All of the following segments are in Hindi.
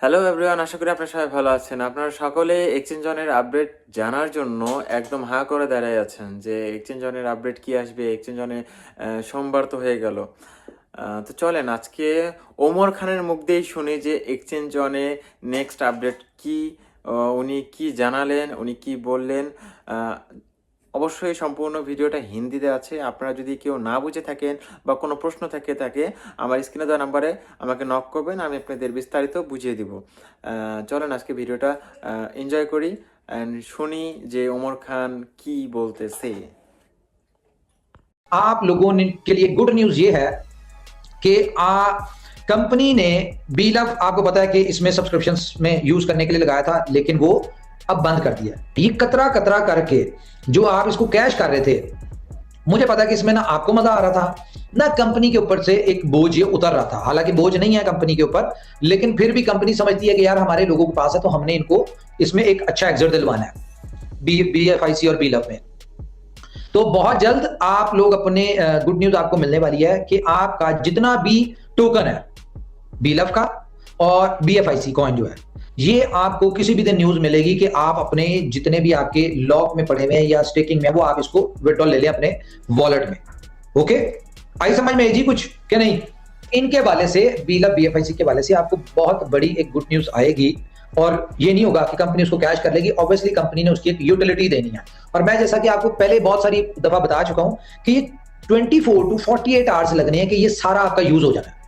হ্যালো এভরিওয়ান, আশা করি আপনারা সবাই ভালো আছেন। আপনারা সকলে এক্সচেঞ্জ অনের আপডেট জানার জন্য একদম হাঁ করে দাঁড়িয়ে আছেন যে এক্সচেঞ্জ অনের আপডেট কি আসবে। এক্সচেঞ্জ অনে সোমবার তো হয়ে গেল। তো চলেন আজকে ওমর খানের মুখ দিয়েই শুনি যে এক্সচেঞ্জ অনে নেক্সট আপডেট কি। উনি কি জানালেন, উনি কি বললেন। অবশ্যই সম্পূর্ণ ভিডিওটা হিন্দিতে আছে। আপনারা যদি কেউ না বুঝে থাকেন বা কোনো প্রশ্ন থাকে আমার স্ক্রিনে দেওয়া নাম্বারে আমাকে নক করবেন, আমি আপনাদের বিস্তারিত বুঝিয়ে দিব। চলেন আজকে ভিডিওটা এনজয় করি অ্যান্ড শুনি যে ওমর খান কি বলতেছে। आप लोगों के लिए गुड न्यूज ये है कि कंपनी ने बीलव आपको पता है कि इसमें सब्सक्रिप्शंस में यूज करने के लिए लगाया था, लेकिन वो अब बंद कर दिया। ये कतरा कतरा करके जो आप इसको कैश कर रहे थे, मुझे पता है कि इसमें ना आपको मजा आ रहा था ना कंपनी के ऊपर से एक बोझ ये उतर रहा था। हालांकि बोझ नहीं है कंपनी के ऊपर, लेकिन फिर भी कंपनी समझती है कि यार हमारे लोगों के पास है तो हमने इनको इसमें एक अच्छा एग्जिट दिलवाना है BFIC और बीलव में। तो बहुत जल्द आप लोग अपने गुड न्यूज आपको मिलने वाली है कि आपका जितना भी टोकन है बीलव का और BFIC कॉइन जो है, ये आपको किसी भी दिन न्यूज मिलेगी कि आप अपने जितने भी आपके लॉक में पड़े हुए हैं या स्टेकिंग में, वो आप इसको विड्रॉल ले लें अपने वॉलेट में। ओके, आई समझ में जी कुछ क्या नहीं? इनके वाले से बीलव BFIC के वाले से आपको बहुत बड़ी एक गुड न्यूज आएगी। और ये नहीं होगा कि कंपनी उसको कैश कर लेगी, ऑब्वियसली कंपनी ने उसकी एक यूटिलिटी देनी है। और मैं जैसा कि आपको पहले बहुत सारी दफा बता चुका हूं कि ये 24 to 48 आवर्स लगने हैं कि ये सारा आपका यूज हो जाना है।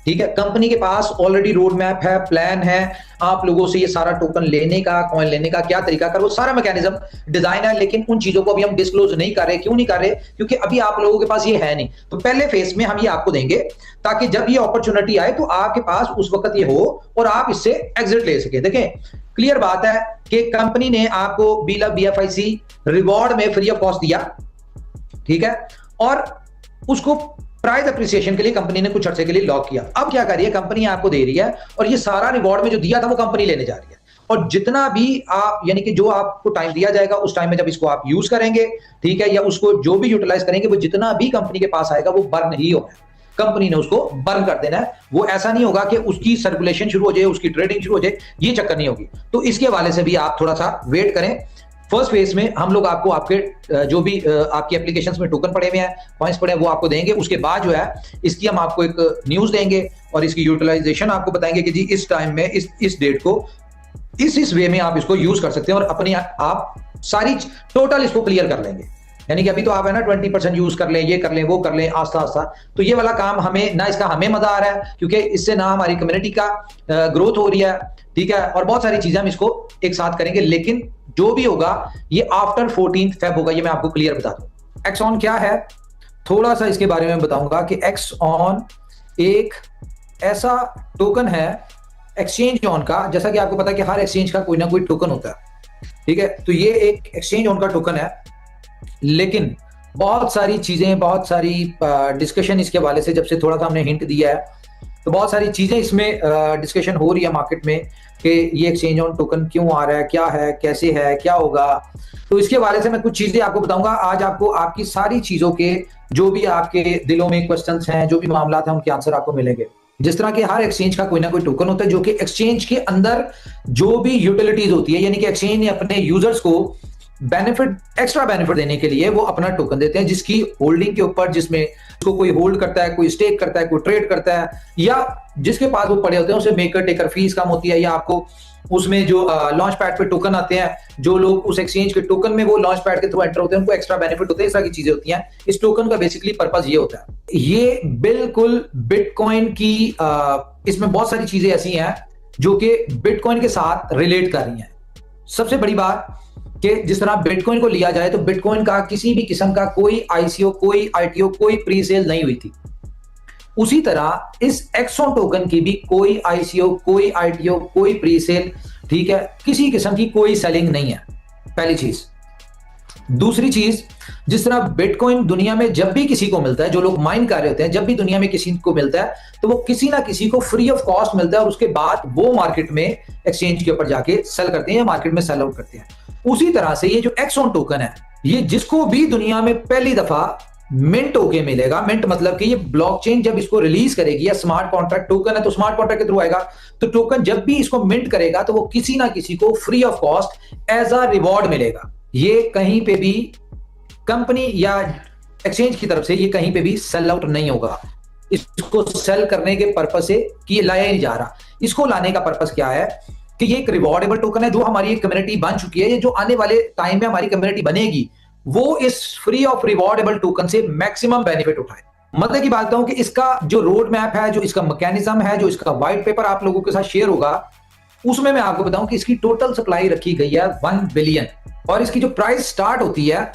ठीक है, कंपनी के पास ऑलरेडी रोड मैप है, प्लान है आप लोगों से ये सारा टोकन लेने का, कॉइन लेने का क्या तरीका कर, वो सारा मैकेनिज्म डिजाइन है। लेकिन उन चीजों को अभी हम डिस्क्लोज नहीं कर रहे। क्यों नहीं कर रहे? क्योंकि अभी आप लोगों के पास ये है नहीं। तो पहले फेज में हम ये आपको देंगे ताकि जब ये अपॉर्चुनिटी आए तो आपके पास उस वक्त ये हो और आप इससे एग्जिट ले सके। देखें, क्लियर बात है कि कंपनी ने आपको बीलव BFIC रिवॉर्ड में फ्री ऑफ कॉस्ट दिया, ठीक है, और उसको प्राइस अप्रिसिएशन के लिए कंपनी ने कुछ अर्से के लिए लॉक किया। अब क्या कर रही है कंपनी? आपको दे रही है और ये सारा रिवॉर्ड में जो दिया था वो कंपनी लेने जा रही है। और जितना भी आप यानी कि जो आपको टाइम दिया जाएगा उस टाइम में जब इसको आप यूज करेंगे, ठीक है, या उसको जो भी यूटिलाइज करेंगे, वो जितना भी कंपनी के पास आएगा वो बर्न ही होगा। कंपनी ने उसको बर्न कर देना है। वो ऐसा नहीं होगा कि उसकी सर्कुलेशन शुरू हो जाए, उसकी ट्रेडिंग शुरू हो जाए, ये चक्कर नहीं होगी। तो इसके हवाले से भी आप थोड़ा सा वेट करें। फर्स्ट फेज में हम लोग आपको आपके जो भी आपकी एप्लीकेशंस में टोकन पड़े हुए हैं, कॉइंस पड़े हैं, वो आपको देंगे। उसके बाद जो है इसकी हम आपको एक न्यूज देंगे और इसकी यूटिलाइजेशन आपको बताएंगे कि जी इस टाइम में इस डेट को इस वे में आप इसको यूज कर सकते हैं और अपने आप सारी टोटल इसको क्लियर कर लेंगे। यानी कि अभी तो आप है ना 20% यूज कर लें, ये कर लें, वो कर लें, आस्ता आस्ता। तो ये वाला काम हमें ना, इसका हमें मजा आ रहा है क्योंकि इससे ना हमारी कम्युनिटी का ग्रोथ हो रही है, ठीक है, और बहुत सारी चीजें हम इसको एक साथ करेंगे। लेकिन जो भी होगा ये आफ्टर 14 फेब होगा, ये मैं आपको क्लियर बता दूं। एक्सऑन क्या है, थोड़ा सा इसके बारे में बताऊंगा कि एक्सऑन एक ऐसा टोकन है एक्सचेंज ऑन का। जैसा कि आपको पता है कि हर एक्सचेंज का कोई ना कोई टोकन होता है, ठीक है, तो ये एक एक्सचेंज ऑन का टोकन है। लेकिन बहुत सारी चीजें, बहुत सारी डिस्कशन इसके हवाले से जब से थोड़ा सा हमने हिंट दिया है, तो बहुत सारी चीजें इसमें डिस्कशन हो रही है मार्केट में कि ये एक्सचेंज ऑन टोकन क्यों आ रहा है, क्या है, कैसे है, क्या होगा। तो इसके बारे से मैं कुछ चीजें आपको बताऊंगा। आज आपको आपकी सारी चीजों के जो भी आपके दिलों में क्वेश्चंस हैं, जो भी मामला हैं, उनके आंसर आपको मिलेंगे। जिस तरह के हर एक्सचेंज का कोई ना कोई टोकन होता है जो कि एक्सचेंज के अंदर जो भी यूटिलिटीज होती है, यानी कि एक्सचेंज ने अपने यूजर्स को बेनिफिट, एक्स्ट्रा बेनिफिट देने के लिए वो अपना टोकन देते हैं, जिसकी होल्डिंग के ऊपर, जिसमें उसको कोई होल्ड करता है, कोई स्टेक करता है, कोई ट्रेड करता है, या जिसके पास वो पड़े होते हैं उसे मेकर टेकर फीस कम होती है, या आपको उसमें जो लॉन्च पैड पे टोकन आते हैं, जो लोग उस एक्सचेंज के टोकन में वो लॉन्च पैड के थ्रू एंटर होते हैं, उनको एक्स्ट्रा बेनिफिट होते हैं। इस तरह की चीजें होती हैं। इस टोकन का बेसिकली पर्पस ये होता है, ये बिल्कुल बिटकॉइन की इसमें बहुत सारी चीजें ऐसी हैं जो कि बिटकॉइन के साथ रिलेट कर रही हैं। सबसे बड़ी बात कि जिस तरह बिटकॉइन को लिया जाए तो बिटकॉइन का किसी भी किस्म का कोई ICO, कोई ITO, कोई प्री सेल नहीं हुई थी। उसी तरह इस एक्सॉन टोकन की भी कोई ICO, कोई ITO, कोई प्री सेल, ठीक है, किसी किस्म की कोई सेलिंग नहीं है, पहली चीज। दूसरी चीज, जिस तरह बिटकॉइन दुनिया में जब भी किसी को मिलता है, जो लोग माइन कर रहे होते हैं, जब भी दुनिया में किसी को मिलता है तो वो किसी ना किसी को फ्री ऑफ कॉस्ट मिलता है और उसके बाद वो मार्केट में एक्सचेंज के ऊपर जाके सेल करते हैं या मार्केट में सेल आउट करते हैं। उसी तरह से ये जो एक्सऑन टोकन है, ये जिसको भी दुनिया में पहली दफा मिंट होके मिलेगा। मिंट मतलब कि ये ब्लॉकचेन जब इसको रिलीज करेगी, या स्मार्ट कॉन्ट्रैक्ट टोकन है तो स्मार्ट कॉन्ट्रैक्ट के थ्रू आएगा, तो टोकन जब भी इसको मिंट करेगा तो वो किसी ना किसी को free of cost as a reward मिलेगा। ये कहीं पे भी कंपनी या एक्सचेंज की तरफ से ये कहीं पे भी सेल आउट नहीं होगा। इसको सेल करने के पर्पस से कि ये लाया नहीं जा रहा। इसको लाने का पर्पस क्या है कि ये एक रिवॉर्डेबल टोकन है, जो हमारी एक कम्युनिटी बन चुकी है, ये जो आने वाले टाइम में हमारी कम्युनिटी बनेगी वो इस फ्री ऑफ रिवॉर्डेबल टोकन से मैक्सिमम बेनिफिट उठाए। मतलब की बात हूं कि इसका जो रोड मैप है, जो इसका मैकेनिज्म है, जो इसका व्हाइट पेपर आप लोगों के साथ शेयर होगा, उसमें मैं आपको बताऊं कि इसकी टोटल सप्लाई रखी गई है 1 बिलियन, और इसकी जो प्राइस स्टार्ट होती है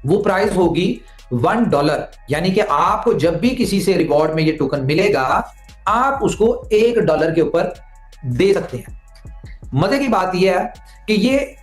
वो प्राइस होगी $1। यानी कि आपको जब भी किसी से रिवॉर्ड में ये टोकन मिलेगा, आप उसको $1 के ऊपर दे सकते हैं। मजे की बात यह है कि ये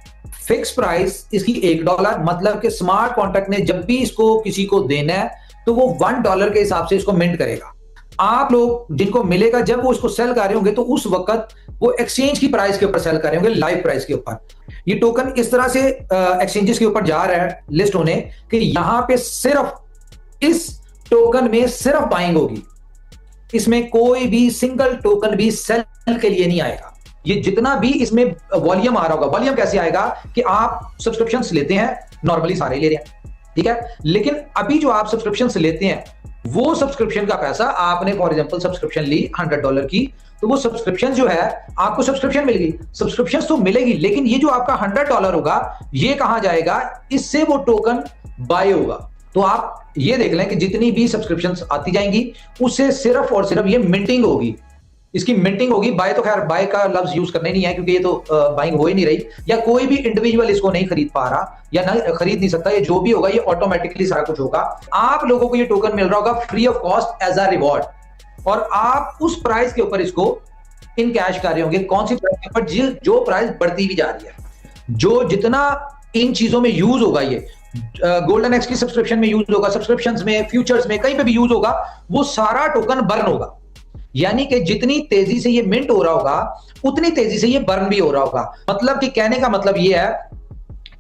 फिक्स प्राइस इसकी $1, मतलब कि स्मार्ट कॉन्ट्रैक्ट ने जब भी इसको किसी को देना है तो वो $1 के हिसाब से इसको मिंट करेगा। आप लोग जिनको मिलेगा, जब वो इसको सेल कर रहे होंगे तो उस वक्त वो एक्सचेंज की प्राइस के ऊपर सेल कर रहे होंगे, लाइव प्राइस के ऊपर। ये टोकन इस तरह से एक्सचेंजेस के ऊपर जा रहा है लिस्ट होने कि यहां पे सिर्फ इस टोकन में सिर्फ बाइंग होगी, इसमें कोई भी सिंगल टोकन भी सेल के लिए नहीं आएगा। ये जितना भी इसमें वॉल्यूम आ रहा होगा, वॉल्यूम कैसे आएगा कि आप सब्सक्रिप्शंस लेते हैं, नॉर्मली सारे ले रहे हैं, ठीक है, लेकिन अभी जो आप सब्सक्रिप्शंस लेते हैं वो सब्सक्रिप्शन का पैसा, आपने फॉर एग्जांपल सब्सक्रिप्शन ली $100 की, तो वो सब्सक्रिप्शन जो है आपको सब्सक्रिप्शन मिल गई, सब्सक्रिप्शन तो मिलेगी, लेकिन ये जो आपका $100 होगा ये कहां जाएगा, इससे वो टोकन बाय होगा। तो आप ये देख लें कि जितनी भी सब्सक्रिप्शंस आती जाएंगी उससे सिर्फ और सिर्फ ये मिंटिंग होगी, इसकी मिंटिंग होगी। बाय तो खैर बाय का लफ्ज यूज करना ही नहीं है, क्योंकि ये तो बाइंग हो ही नहीं रही, या कोई भी इंडिविजुअल इसको नहीं खरीद पा रहा या ना खरीद नहीं सकता। ये जो भी होगा ये ऑटोमेटिकली सारा कुछ होगा। आप लोगों को ये टोकन मिल रहा होगा free of cost as a reward, और आप उस प्राइस के ऊपर इसको इन कैश कर रहे होंगे। कौन सी प्राइस के ऊपर? जो प्राइस बढ़ती भी जा रही है, जो जितना इन चीजों में यूज होगा, ये गोल्डन एक्स की सब्सक्रिप्शन में यूज होगा, सब्सक्रिप्शंस में, फ्यूचर्स में, कहीं पे भी यूज होगा, वो सारा टोकन बर्न होगा। यानी कि जितनी तेजी से ये मिंट हो रहा होगा उतनी तेजी से ये बर्न भी हो रहा होगा। मतलब कि कहने का मतलब ये है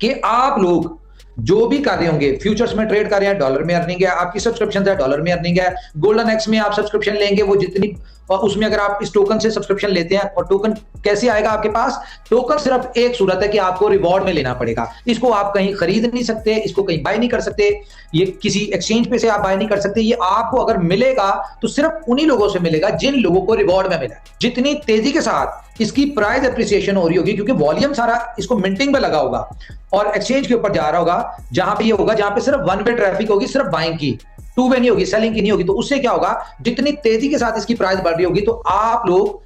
कि आप लोग जो भी कर रहे होंगे, फ्यूचर्स में ट्रेड कर रहे हैं, डॉलर में अर्निंग है, आपकी सब्सक्रिप्शन है डॉलर में अर्निंग है, गोल्डन एक्स में आप सब्सक्रिप्शन लेंगे, वो जितनी, और उसमें अगर आप इस टोकन से सब्सक्रिप्शन लेते हैं, और टोकन कैसे आएगा आपके पास? टोकन सिर्फ एक सूरत है कि आपको रिवॉर्ड में लेना पड़ेगा। इसको आप कहीं खरीद नहीं सकते, इसको कहीं बाय नहीं कर सकते, ये किसी एक्सचेंज पे से आप बाय नहीं कर सकते। ये आपको अगर मिलेगा तो सिर्फ उन्हीं लोगों से मिलेगा जिन लोगों को रिवॉर्ड में मिला। जितनी तेजी के साथ इसकी प्राइस एप्रिसिएशन हो रही होगी, क्योंकि वॉल्यूम सारा इसको मिंटिंग में लगा होगा और एक्सचेंज के ऊपर जा रहा होगा, जहां पे ये होगा, जहां पे सिर्फ वन वे ट्रैफिक होगी, सिर्फ बाइंग की, टू वे नहीं होगी, सेलिंग की नहीं होगी। तो उससे क्या होगा, जितनी तेजी के साथ इसकी प्राइस बढ़ रही होगी तो आप लोग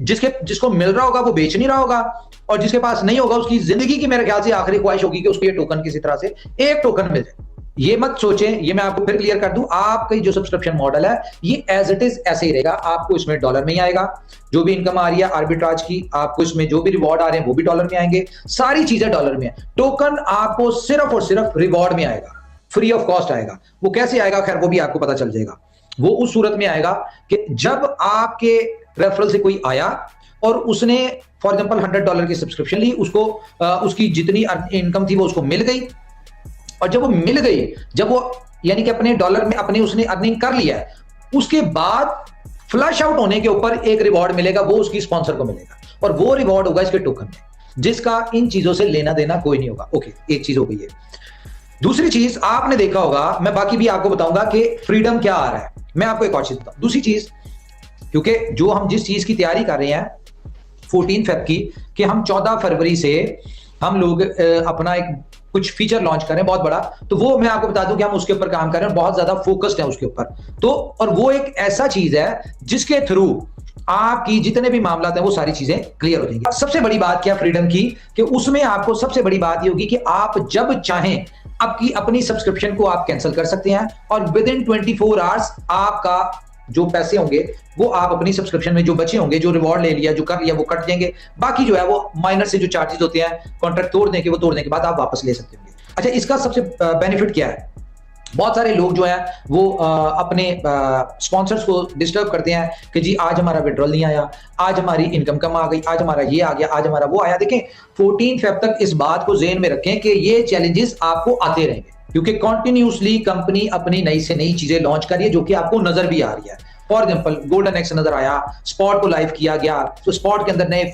जिसको मिल रहा होगा वो बेच नहीं रहा होगा, और जिसके पास नहीं होगा उसकी जिंदगी की मेरे ख्याल से आखिरी ख्वाहिश होगी कि उसको ये टोकन किसी तरह से एक टोकन मिल जाए। ये मत सोचें, ये मैं आपको फिर क्लियर कर दूं, आपका जो सब्सक्रिप्शन मॉडल है ये एज इट इज ऐसे ही रहेगा। आपको इसमें डॉलर में ही आएगा, जो भी इनकम आ रही है आर्बिट्राज की, आपको इसमें जो भी रिवॉर्ड आ रहे हैं वो भी डॉलर में आएंगे, सारी चीजें डॉलर में है। टोकन आपको सिर्फ और सिर्फ रिवॉर्ड में आएगा, फ्री ऑफ कॉस्ट आएगा। वो कैसे आएगा, खैर वो भी आपको पता चल जाएगा। वो उस सूरत में आएगा कि जब आपके रेफरल से कोई आया और उसने फॉर एग्जांपल $100 की सब्सक्रिप्शन ली, उसको उसकी जितनी इनकम थी वो उसको मिल गई, और जब वो मिल गई, जब वो यानी कि अपने डॉलर में अपने उसने अर्निंग कर लिया है, उसके बाद फ्लश आउट होने के ऊपर एक रिवॉर्ड मिलेगा, वो उसकी स्पॉन्सर को मिलेगा, और वो रिवॉर्ड होगा इसके टोकन में, जिसका इन चीजों से लेना देना कोई नहीं होगा। ओके, एक चीज हो गई है। दूसरी चीज आपने देखा होगा, मैं बाकी भी आपको बताऊंगा कि फ्रीडम क्या आ रहा है। मैं आपको एक और चीज बताऊं, दूसरी चीज, क्योंकि जो हम जिस चीज की तैयारी कर रहे हैं 14 फेब की, कि हम 14 फरवरी से हम लोग अपना एक कुछ फीचर लॉन्च करें बहुत बड़ा, तो वो मैं आपको बता दूं कि हम उसके ऊपर काम कर रहे हैं, बहुत ज्यादा फोकस्ड है उसके ऊपर। तो और वो एक ऐसा चीज है जिसके थ्रू आपकी जितने भी मामला हैं वो सारी चीजें क्लियर हो जाएंगी। सबसे बड़ी बात क्या फ्रीडम की, कि उसमें आपको सबसे बड़ी बात ये होगी कि आप जब चाहें आपकी अपनी सब्सक्रिप्शन को आप कैंसिल कर सकते हैं, और विद इन 24 आवर्स आपका जो पैसे होंगे वो आप अपनी सब्सक्रिप्शन में जो बचे होंगे, जो रिवॉर्ड ले लिया, जो कर लिया, वो कट जाएंगे। बाकी जो है वो माइनर से जो चार्जेस होते हैं कॉन्ट्रैक्ट तोड़ने के, वो तोड़ने के बाद आप वापस ले सकते होंगे। अच्छा, इसका सबसे बेनिफिट क्या है? बहुत सारे लोग जो है वो अपने स्पॉन्सर्स को डिस्टर्ब करते हैं कि जी आज हमारा विड्रॉल नहीं आया, आज हमारी इनकम कम आ गई, आज हमारा ये आ गया, आज हमारा वो आया। देखें 14 फेब तक इस बात को ज़हन में रखें कि ये चैलेंजेस आपको आते रहेंगे। क्योंकि कॉन्टिन्यूसली कंपनी अपनी नई से नई चीजें लॉन्च कर रही है जो कि आपको नजर भी आ रही है। फॉर एग्जाम्पल गोल्डन एक्स नजर आया, स्पॉट को लाइव किया गया, तो स्पॉट के अंदर नए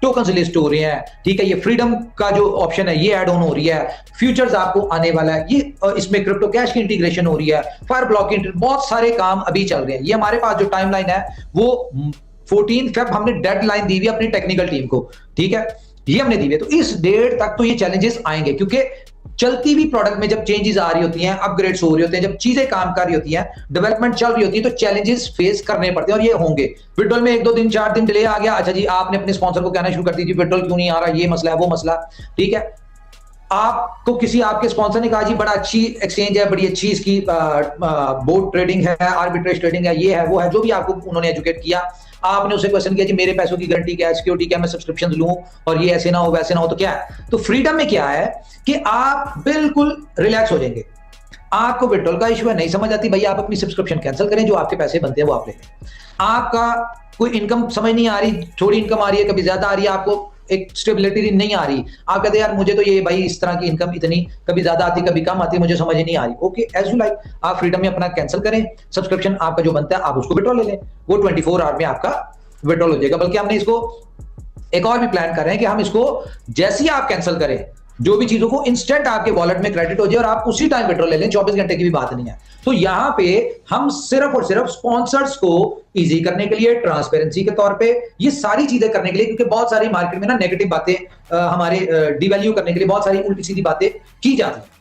टोकन लिस्ट हो रहे हैं, ठीक है। ये फ्रीडम का जो ऑप्शन है ये ऐड ऑन हो रही है, फ्यूचर्स आपको आने वाला है, ये इसमें क्रिप्टो कैश की इंटीग्रेशन हो रही है, फायर ब्लॉक की, बहुत सारे काम अभी चल रहे हैं। ये हमारे पास जो टाइमलाइन है वो 14 फेब हमने डेडलाइन दी हुई है अपनी टेक्निकल टीम को, ठीक है, ये हमने दी हुई है। तो इस डेट तक तो ये चैलेंजेस आएंगे, क्योंकि चलती भी प्रोडक्ट में जब चेंजेस आ रही होती हैं, अपग्रेड्स हो रही होते हैं, जब चीजें काम कर रही होती हैं, डेवलपमेंट चल रही होती है, तो चैलेंजेस फेस करने पड़ते हैं और ये होंगे। विड्रॉल में 1-2 दिन 4 दिन डिले आ गया, अच्छा जी आपने अपने स्पॉन्सर को कहना शुरू कर दीजिए विड्रॉल क्यों नहीं आ रहा, ये मसला है वो मसला, ठीक है। आपको किसी आपके स्पॉन्सर ने कहा जी बड़ा अच्छी एक्सचेंज है, बड़ी अच्छी इसकी बोर्ड ट्रेडिंग है, आर्बिट्रेज ट्रेडिंग है, ये है वो है, जो भी आपको उन्होंने एजुकेट किया, आपने उसे क्वेश्चन किया जी मेरे पैसों की गारंटी क्या है, सिक्योरिटी क्या, मैं सब्सक्रिप्शन लूं और ये ऐसे ना हो वैसे ना हो, तो क्या है। तो फ्रीडम में क्या है कि आप बिल्कुल रिलैक्स हो जाएंगे। आपको विड्रॉल का इशू है, नहीं समझ आती, भाई आप अपनी सब्सक्रिप्शन कैंसिल करें, जो आपके पैसे बनते हैं वो आप ले लें। आपका कोई इनकम समझ नहीं आ रही, थोड़ी इनकम आ रही है, कभी ज्यादा आ रही है, आपको एक स्टेबिलिटी नहीं आ रही, आप कहते हैं यार मुझे तो ये भाई इस तरह की इनकम इतनी कभी ज्यादा आती कभी कम आती, मुझे समझ नहीं आ रही, ओके एज यू लाइक, आप फ्रीडम में अपना कैंसिल करें, सब्सक्रिप्शन आपका जो बनता है आप उसको विड्रॉल ले लें, वो 24 आवर में आपका विड्रॉल हो जाएगा। बल्कि हमने इसको एक और भी प्लान कर रहे हैं कि हम इसको जैसे ही आप कैंसिल करें, जो भी चीजों को इंस्टेंट आपके वॉलेट में क्रेडिट हो जाए और आप उसी टाइम विड्रॉल ले लें, 24 घंटे की भी बात नहीं है। तो यहां पे हम सिर्फ और सिर्फ स्पॉन्सर्स को इजी करने के लिए, ट्रांसपेरेंसी के तौर पे, ये सारी चीजें करने के लिए, क्योंकि बहुत सारी मार्केट में ना नेगेटिव बातें हमारे डिवैल्यू करने के लिए बहुत सारी उल्टी सीधी बातें की जाती हैं।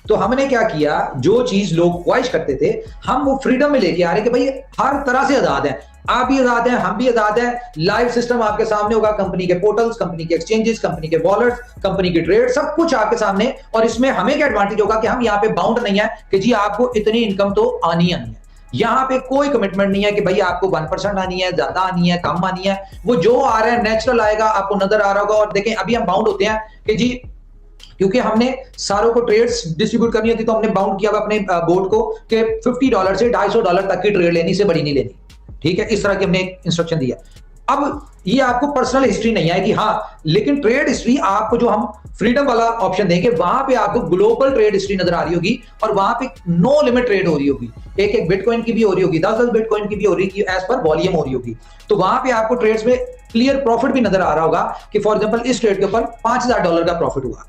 तो हमने क्या किया, जो चीज लोग ख्वाहिश करते थे हम वो फ्रीडम में लेके आ रहे कि भाई हर तरह से आजाद है, आप भी आजाद हैं, हम भी आजाद हैं, लाइव सिस्टम आपके सामने होगा, कंपनी के पोर्टल्स, कंपनी के एक्सचेंजेस, कंपनी के वॉलेट्स, कंपनी के ट्रेड, सब कुछ आपके सामने। और इसमें हमें क्या एडवांटेज होगा कि हम यहाँ पे बाउंड नहीं है कि जी आपको इतनी इनकम तो आनी है। यहाँ पे कोई कमिटमेंट नहीं है कि भाई आपको 1% आनी है, ज्यादा आनी है, कम आनी है, वो जो आ रहा है नेचुरल आएगा, आपको नजर आ रहा होगा। और देखें अभी हम बाउंड होते हैं कि जी क्योंकि हमने सारों को ट्रेड्स डिस्ट्रीब्यूट करनी होती, तो हमने बाउंड किया अपने बोर्ड को कि $50 से $250 तक की ट्रेड लेनी से बड़ी नहीं लेनी, ठीक है। इस तरह की हमने इंस्ट्रक्शन दिया। अब ये आपको पर्सनल हिस्ट्री नहीं आएगी, हाँ, लेकिन ट्रेड हिस्ट्री आपको जो हम फ्रीडम वाला ऑप्शन देंगे वहां पे आपको ग्लोबल ट्रेड हिस्ट्री नजर आ रही होगी और वहां पे नो लिमिट ट्रेड हो रही होगी, एक एक बिटकॉइन की भी हो रही होगी, 10-10 बिटकॉइन की भी हो रही होगी, एज पर वॉल्यूम हो रही होगी। तो वहां पे आपको ट्रेड्स में क्लियर प्रॉफिट भी नजर आ रहा होगा कि फॉर एग्जांपल इस ट्रेड के ऊपर $5000 का प्रॉफिट हुआ,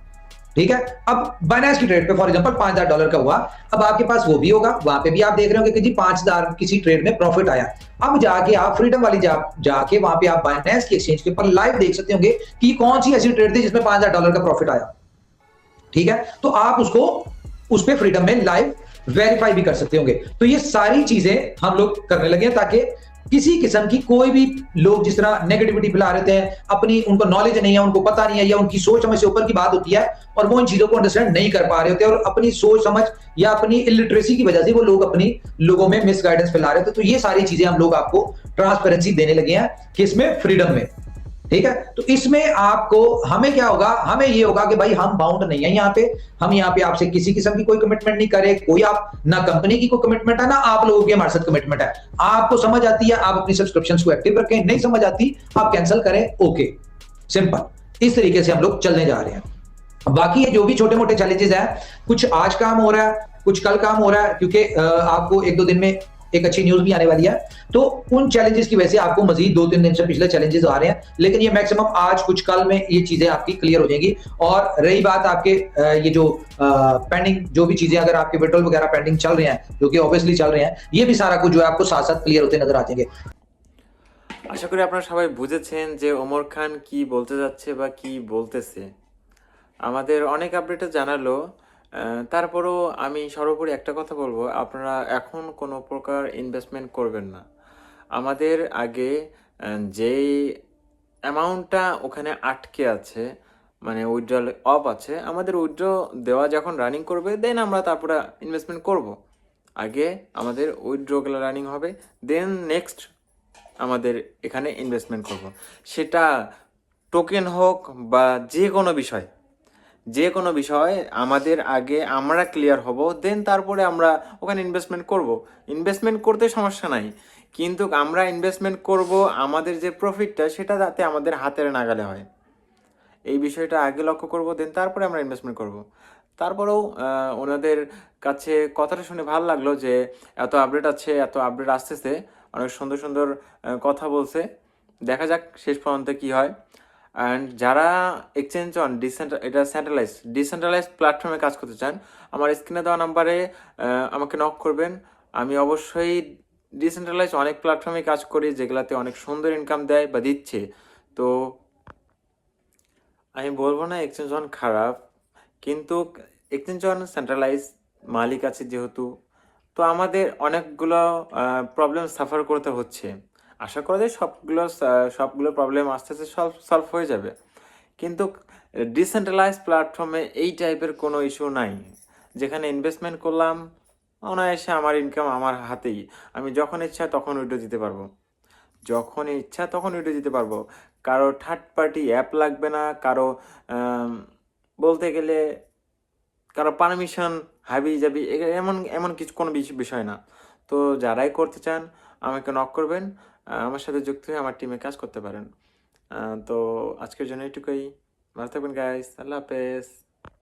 ठीक है। अब बाइनेंस की ट्रेड पे फॉर एग्जांपल $5000 का हुआ, अब आपके पास वो भी होगा, वहां पे भी आप देख रहे होंगे कि जी 5000 किसी ट्रेड में प्रॉफिट आया। अब जाके आप फ्रीडम वाली जाके वहां पे आप बाइनेंस की एक्सचेंज के ऊपर लाइव देख सकते होंगे कि कौन सी ऐसी ट्रेड थी जिसमें $5000 का प्रॉफिट आया, ठीक है। तो आप उसको उस पे फ्रीडम में लाइव वेरीफाई भी कर सकते होंगे। तो ये सारी चीजें हम लोग करने लगे हैं ताकि किसी किस्म की कोई भी लोग जिस तरह नेगेटिविटी फैला रहते हैं, अपनी उनको नॉलेज नहीं है, उनको पता नहीं है, या उनकी सोच समझ से ऊपर की बात होती है और वो इन चीजों को अंडरस्टैंड नहीं कर पा रहे होते और अपनी सोच समझ या अपनी इलिटरेसी की वजह से वो लोग अपनी लोगों में मिस गाइडेंस फैला रहे थे। तो ये सारी चीजें हम लोग आपको ट्रांसपेरेंसी देने लगे हैं कि इसमें फ्रीडम में, ठीक है। तो इसमें आपको हमें क्या होगा, हमें ये होगा कि भाई हम बाउंड नहीं है यहाँ पे, हम यहाँ पे आपसे किसी किस्म की कोई कमिटमेंट नहीं करे, कोई आप ना कंपनी की कोई कमिटमेंट है ना आप लोगों की हमारे साथ कमिटमेंट है। आपको समझ आती है आप अपनी सब्सक्रिप्शन को एक्टिव रखें, नहीं समझ आती आप कैंसिल करें, ओके, सिंपल। इस तरीके से हम लोग चलने जा रहे हैं। बाकी ये जो भी छोटे मोटे चैलेंजेस है, कुछ आज काम हो रहा है, कुछ कल काम हो रहा है, क्योंकि आपको 1-2 दिन में एक अच्छी न्यूज भी आने वाली है। तो उन चैलेंजेस की वजह से आपको मजीद 2-3 दिन से पिछले चैलेंजेस आ रहे हैं, लेकिन ये मैक्सिमम आज कुछ कल में ये चीजें आपकी क्लियर हो जाएंगी। और रही बात आपके ये जो पेंडिंग जो भी चीजें अगर आपके विड्रॉल वगैरह पेंडिंग चल रहे हैं, जो कि ऑब्वियसली चल रहे हैं, ये भी सारा कुछ जो है आपको साथ साथ क्लियर होते नजर आ जाएंगे। আশা করি আপনারা সবাই বুঝেছেন যে ওমর খান কি বলতে যাচ্ছে বা কি বলতেছে। আমাদের অনেক আপডেটে জানালো, তারপরও আমি সর্বোপরি একটা কথা বলবো, আপনারা এখন কোনো প্রকার ইনভেস্টমেন্ট করবেন না। আমাদের আগে যেই অ্যামাউন্টটা ওখানে আটকে আছে, মানে উইথড্রল অফ আছে, আমাদের উইথড্র দেওয়া যখন রানিং করবে দেন আমরা তারপরে ইনভেস্টমেন্ট করব। আগে আমাদের উইথড্রগুলো রানিং হবে, দেন নেক্সট আমাদের এখানে ইনভেস্টমেন্ট করব। সেটা টোকেন হোক বা যে কোনো বিষয় আমাদের আগে আমরা ক্লিয়ার হব, দেন তারপরে আমরা ওখানে ইনভেস্টমেন্ট করব। ইনভেস্টমেন্ট করতে সমস্যা নাই, কিন্তু আমরা ইনভেস্টমেন্ট করব আমাদের যে প্রফিটটা সেটা যাতে আমাদের হাতের নাগালে হয়, এই বিষয়টা আগে লক্ষ্য করব, দেন তারপরে আমরা ইনভেস্টমেন্ট করব। তারপরেও ওনাদের কাছে কথাটা শুনে ভালো লাগলো যে এত আপডেট আছে, এত আপডেট আসতেছে, অনেক সুন্দর সুন্দর কথা বলছে। দেখা যাক শেষ পর্যন্ত কি হয়। অ্যান্ড যারা এক্সচেঞ্জ অন ডিসেন্ট্রালাইজ প্ল্যাটফর্মে কাজ করতে চান, আমার স্ক্রিনে দেওয়া নাম্বারে আমাকে নক করবেন। আমি অবশ্যই ডিসেন্ট্রালাইজ অনেক প্ল্যাটফর্মে কাজ করি যেগুলাতে অনেক সুন্দর ইনকাম দেয় বা দিচ্ছে। তো আমি বলবো না এক্সচেঞ্জ অন খারাপ, কিন্তু এক্সচেঞ্জ অন সেন্ট্রালাইজ মালিক আছে যেহেতু, তো আমাদের অনেকগুলো প্রবলেম সাফার করতে হচ্ছে। আশা করা যায় সবগুলো প্রবলেম আস্তে আস্তে সলভ হয়ে যাবে। কিন্তু ডিসেন্ট্রালাইজ প্ল্যাটফর্মে এই টাইপের কোনো ইস্যু নাই, যেখানে ইনভেস্টমেন্ট করলাম অনায়াসে আমার ইনকাম আমার হাতেই, আমি যখন ইচ্ছা তখন উইড্রো দিতে পারবো, যখন ইচ্ছা তখন উইড্রো দিতে পারবো। কারো থার্ড পার্টি অ্যাপ লাগবে না, কারো বলতে গেলে কারো পারমিশন হাবি যাবি এমন এমন কিছু কোনো বিষয় না। তো যারাই করতে চান আমাকে নক করবেন, আমার সাথে যুক্ত হয়ে আমার টিমে কাজ করতে পারেন। তো আজকের জন্য এটুকুই। ভালো থাকবেন গাইস, আল্লাহ হাফেজ।